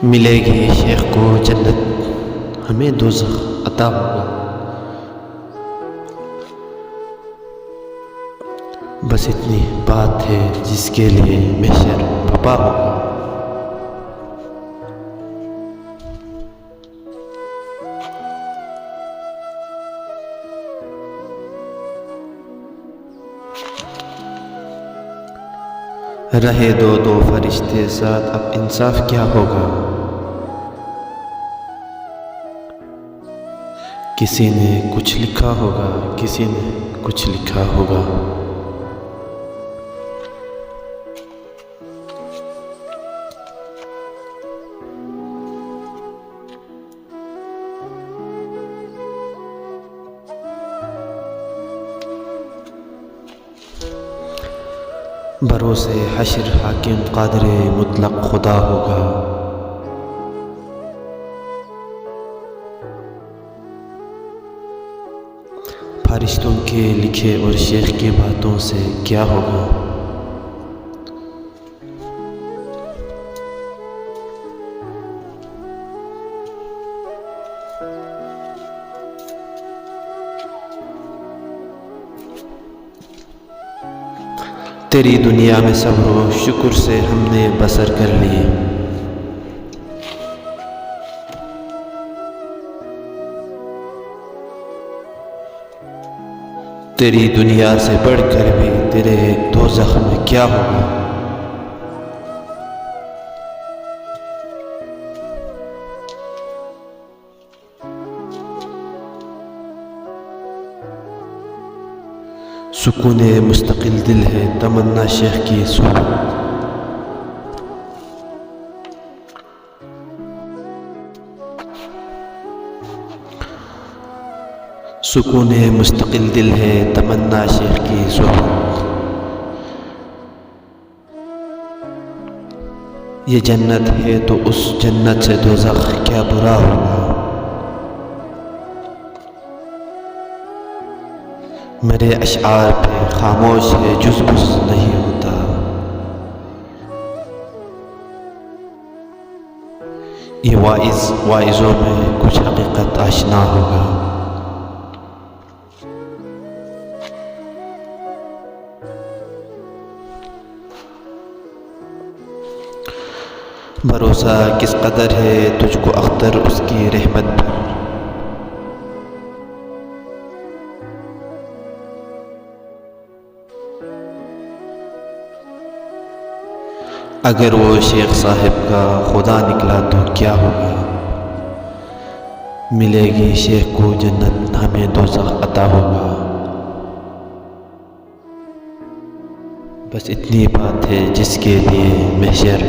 ملے گی شیخ کو جنت، ہمیں دوزخ عطا ہوگا۔ بس اتنی بات ہے جس کے لیے محشر بپا ہوگا۔ رہے دو فرشتے ساتھ، اب انصاف کیا ہوگا؟ کسی نے کچھ لکھا ہوگا، کسی نے کچھ لکھا ہوگا۔ بروسے حشر حاکم قادر مطلق خدا ہوگا۔ فرشتوں کے لکھے اور شیخ کی باتوں سے کیا ہوگا؟ تیری دنیا میں صبر و شکر سے ہم نے بسر کر لیے، تیری دنیا سے بڑھ کر بھی تیرے دوزخ میں کیا ہوگا؟ سکون مستقل دل ہے تمنا شیخ کی صحبت، سکون مستقل دل ہے تمنا شیخ کی صحبت۔ یہ جنت ہے تو اس جنت سے دوزخ کیا برا ہوگا؟ میرے اشعار پہ خاموش ہے جز بز نہیں ہوتا، یہ واعظوں میں کچھ حقیقت آشنا ہوگا۔ بھروسہ کس قدر ہے تجھ کو اختر اس کی رحمت پر، اگر وہ شیخ صاحب کا خدا نکلا تو کیا ہوگا؟ ملے گی شیخ کو جنت، ہمیں دوزخ عطا ہوگا۔ بس اتنی بات ہے جس کے لیے محشر